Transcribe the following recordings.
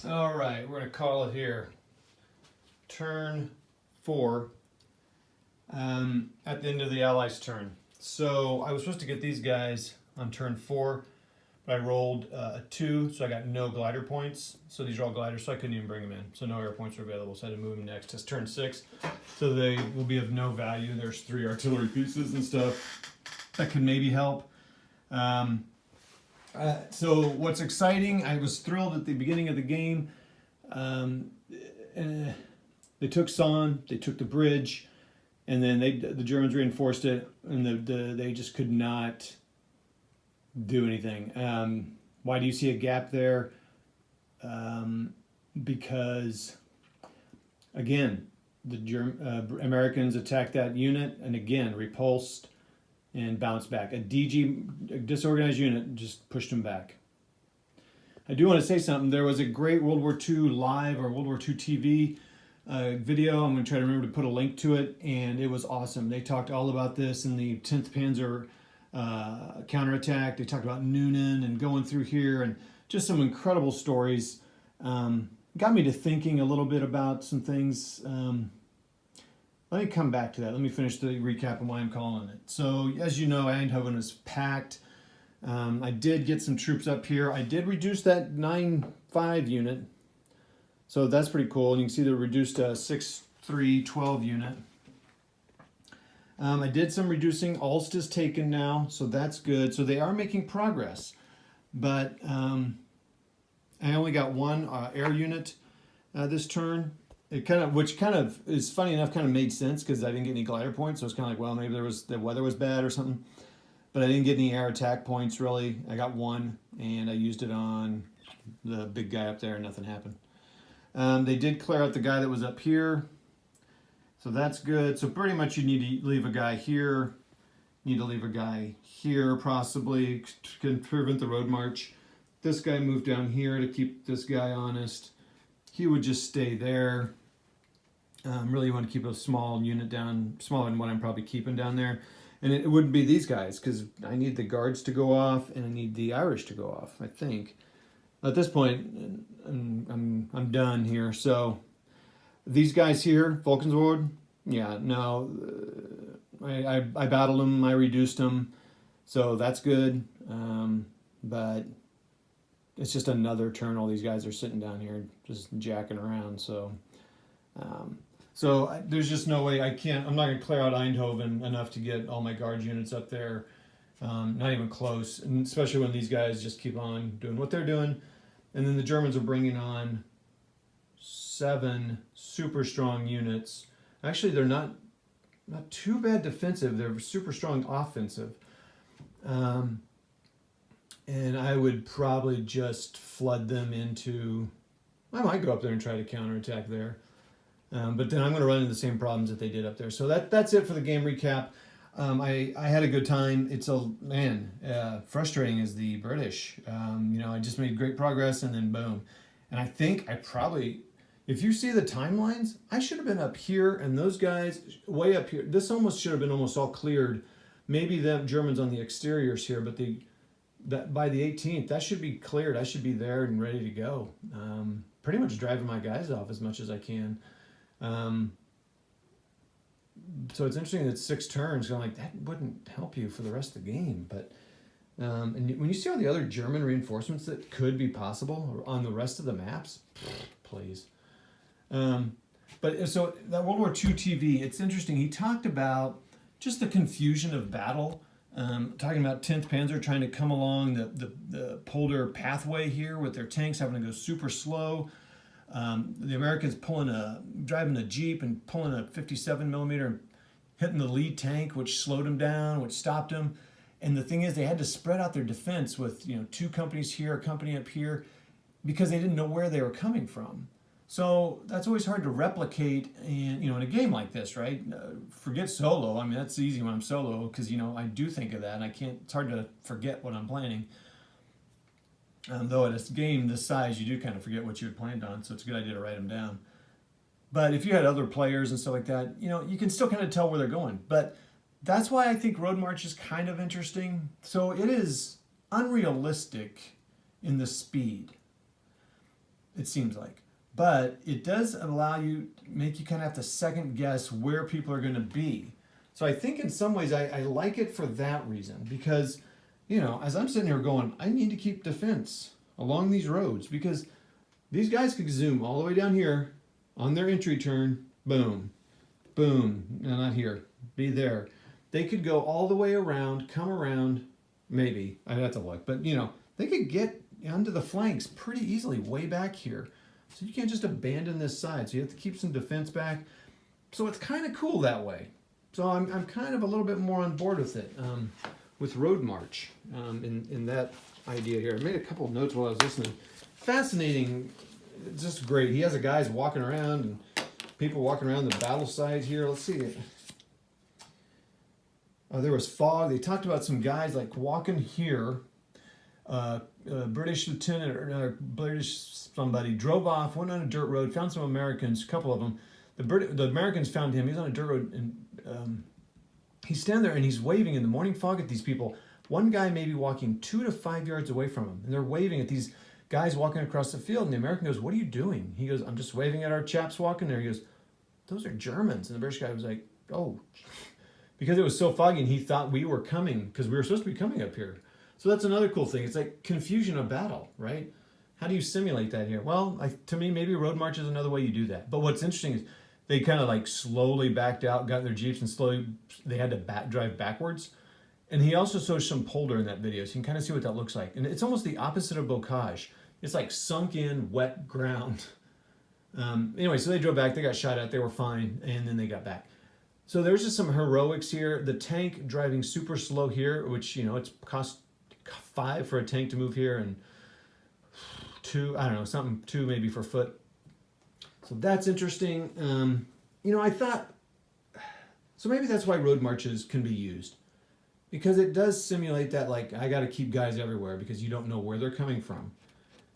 All right, we're going to call it here. Turn 4 at the end of the Allies' turn. So I was supposed to get these guys on turn 4, but I rolled a 2, so I got no glider points. So these are all gliders, so I couldn't even bring them in. So no air points are available, so I had to move them next. It's turn 6, so they will be of no value. There's 3 artillery pieces and stuff that could maybe help. So what's exciting, I was thrilled at the beginning of the game. They took Son, they took the bridge, and then the Germans reinforced it, and they just could not do anything. Why do you see a gap there? Because, again, the Americans attacked that unit, and again, repulsed and bounced back. A disorganized unit, just pushed them back. I do want to say something. There was a great World War II live or World War II TV video. I'm going to try to remember to put a link to it, and it was awesome. They talked all about this in the 10th Panzer counterattack. They talked about Noonan and going through here, and just some incredible stories. Got me to thinking a little bit about some things. Let me come back to that. Let me finish the recap of why I'm calling it. So, as you know, Eindhoven is packed. I did get some troops up here. I did reduce that 9.5 unit. So that's pretty cool. And you can see the reduced 6.312 unit. I did some reducing. Ulst is taken now, so that's good. So they are making progress. But I only got 1 air unit this turn. Which kind of is funny enough, kind of made sense because I didn't get any glider points. So it's kind of like, well, maybe the weather was bad or something. But I didn't get any air attack points really. I got 1, and I used it on the big guy up there, and nothing happened. They did clear out the guy that was up here, so that's good. So pretty much you need to leave a guy here. You need to leave a guy here possibly to prevent the road march. This guy moved down here to keep this guy honest. He would just stay there. Really want to keep a small unit down, smaller than what I'm probably keeping down there. And it wouldn't be these guys because I need the guards to go off and I need the Irish to go off, I think. At this point, I'm done here. So these guys here, Volkensward, yeah, no, I battled them, I reduced them, so that's good. But it's just another turn. All these guys are sitting down here just jacking around. So there's just no way I'm not going to clear out Eindhoven enough to get all my guard units up there. Not even close, and especially when these guys just keep on doing what they're doing. And then the Germans are bringing on 7 super strong units. Actually, they're not too bad defensive. They're super strong offensive. And I would probably just flood them into... I might go up there and try to counterattack there. But then I'm going to run into the same problems that they did up there. So that's it for the game recap. I had a good time. It's frustrating as the British. I just made great progress and then boom. And I think if you see the timelines, I should have been up here and those guys way up here. This almost should have been almost all cleared. Maybe the Germans on the exteriors here, but that by the 18th, that should be cleared. I should be there and ready to go. Pretty much driving my guys off as much as I can. So it's interesting that 6 turns, going like that wouldn't help you for the rest of the game. But and when you see all the other German reinforcements that could be possible on the rest of the maps, please. But so that World War II TV, it's interesting. He talked about just the confusion of battle. Talking about 10th Panzer trying to come along the Polder pathway here with their tanks having to go super slow. The Americans driving a Jeep and pulling a 57 millimeter and hitting the lead tank, which slowed them down, which stopped them. And the thing is, they had to spread out their defense with 2 companies here, a company up here, because they didn't know where they were coming from. So that's always hard to replicate, and in a game like this, right? Forget solo. I mean, that's easy when I'm solo because I do think of that, and I can't. It's hard to forget what I'm planning. Though at a game this size, you do kind of forget what you had planned on, so it's a good idea to write them down. But if you had other players and stuff like that, you can still kind of tell where they're going. But that's why I think Road March is kind of interesting. So it is unrealistic in the speed. it seems like. But it does allow you, make you kind of have to second guess where people are going to be. So I think in some ways I like it for that reason, because, you know, as I'm sitting here going, I need to keep defense along these roads, because these guys could zoom all the way down here on their entry turn, boom, boom, no, not here, be there. They could go all the way around, come around, maybe, I'd have to look, but you know, they could get onto the flanks pretty easily way back here. So you can't just abandon this side, so you have to keep some defense back. So it's kind of cool that way. So I'm kind of a little bit more on board with it, with Road March, in that idea here. I made a couple of notes while I was listening. Fascinating, just great. He has the guys walking around and people walking around the battle sides here. Let's see. There was fog. They talked about some guys like walking here. British lieutenant or British somebody drove off, went on a dirt road, found some Americans, a couple of them. The Americans found him. He's on a dirt road, and he's standing there and he's waving in the morning fog at these people. One guy may be walking 2 to 5 yards away from him, and they're waving at these guys walking across the field. And the American goes, "What are you doing?" He goes, "I'm just waving at our chaps walking there." He goes, "Those are Germans." And the British guy was like, "Oh," because it was so foggy, and he thought we were coming because we were supposed to be coming up here. So that's another cool thing. It's like confusion of battle, right? How do you simulate that here? Well, to me, maybe Road March is another way you do that. But what's interesting is they kind of like slowly backed out, got in their Jeeps, and slowly they had to drive backwards. And he also shows some polder in that video, so you can kind of see what that looks like. And it's almost the opposite of bocage. It's like sunk in, wet ground. Anyway, so they drove back, they got shot at, they were fine, and then they got back. So there's just some heroics here. The tank driving super slow here, which, you know, it's cost $5 for a tank to move here, and $2, I don't know, something, $2 maybe for foot. So that's interesting. You know, I thought, so maybe that's why road marches can be used, because it does simulate that, like, I got to keep guys everywhere because you don't know where they're coming from.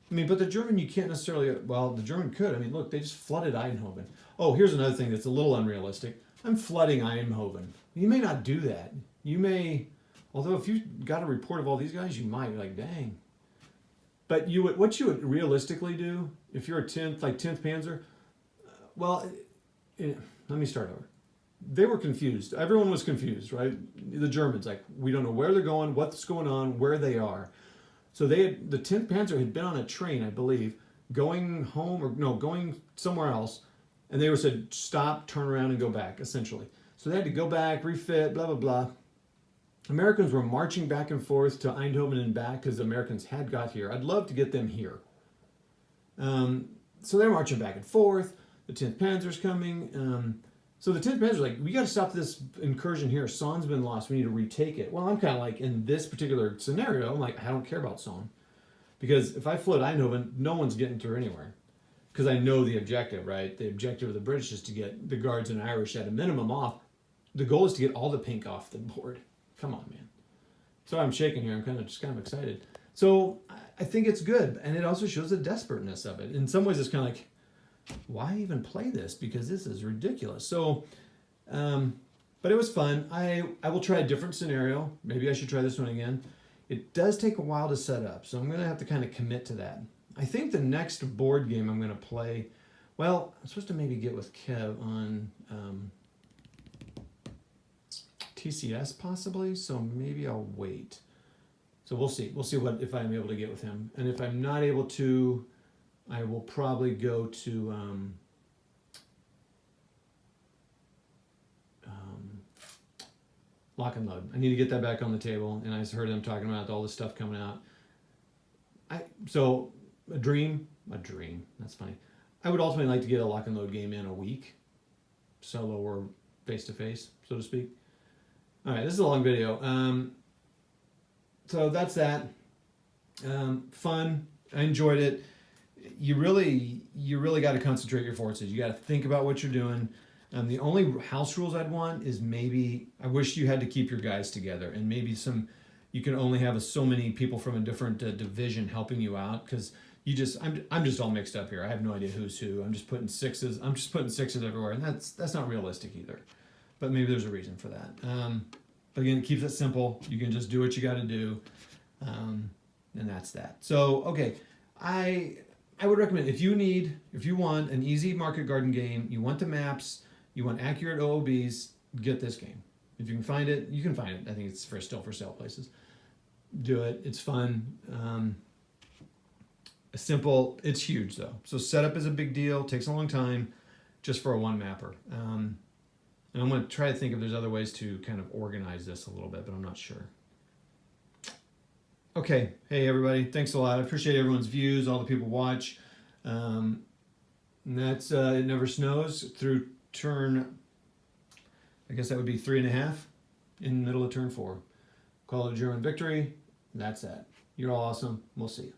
I mean, but the German, you can't necessarily, well, the German could. I mean, look, they just flooded Eindhoven. Oh, here's another thing that's a little unrealistic. I'm flooding Eindhoven. You may not do that. You may, although if you got a report of all these guys, you might be like, dang. But you would, what you would realistically do, if you're a 10th, like 10th Panzer, well, let me start over. They were confused. Everyone was confused, right? The Germans, like, we don't know where they're going, what's going on, where they are. So they had, the 10th Panzer had been on a train, I believe, going home, or no, going somewhere else, and they were said, stop, turn around, and go back, essentially. So they had to go back, refit, blah, blah, blah. Americans were marching back and forth to Eindhoven and back because the Americans had got here. I'd love to get them here. So they're marching back and forth. The 10th Panzer's coming. So the 10th Panzer's like, we got to stop this incursion here. Sonn's been lost. We need to retake it. Well, I'm kind of like, in this particular scenario, I'm like, I don't care about Sonn. Because if I flood Eindhoven, no one's getting through anywhere. Because I know the objective, right? The objective of the British is to get the Guards and Irish at a minimum off. The goal is to get all the pink off the board. Come on, man. So I'm shaking here. I'm kind of excited. So I think it's good. And it also shows the desperateness of it. In some ways, it's kind of like, why even play this? Because this is ridiculous. So, but it was fun. I will try a different scenario. Maybe I should try this one again. It does take a while to set up, so I'm going to have to kind of commit to that. I think the next board game I'm going to play, well, I'm supposed to maybe get with Kev on TCS possibly, so maybe I'll wait. So we'll see. We'll see what if I'm able to get with him. And if I'm not able to, I will probably go to Lock and Load. I need to get that back on the table, and I just heard them talking about all this stuff coming out. So a dream, that's funny. I would ultimately like to get a Lock and Load game in a week, solo or face-to-face, so to speak. All right, this is a long video. So that's that. Fun. I enjoyed it. You really got to concentrate your forces. You got to think about what you're doing. The only house rules I'd want is maybe, I wish you had to keep your guys together, and maybe you can only have so many people from a different division helping you out, because I'm just all mixed up here. I have no idea who's who. I'm just putting sixes everywhere, and that's not realistic either. But maybe there's a reason for that. But again, it keeps it simple. You can just do what you got to do, and that's that. So okay, I would recommend if you want an easy market garden game, you want the maps, you want accurate OOBs, get this game. If you can find it, you can find it. I think it's still for sale places. Do it. It's fun. Simple. It's huge though. So setup is a big deal. Takes a long time, just for a one mapper. And I'm going to try to think if there's other ways to kind of organize this a little bit, but I'm not sure. Okay. Hey everybody. Thanks a lot. I appreciate everyone's views. All the people watch. And that's It Never Snows through turn. I guess that would be 3.5 in the middle of turn 4. Call it a German victory. That's that. You're all awesome. We'll see you.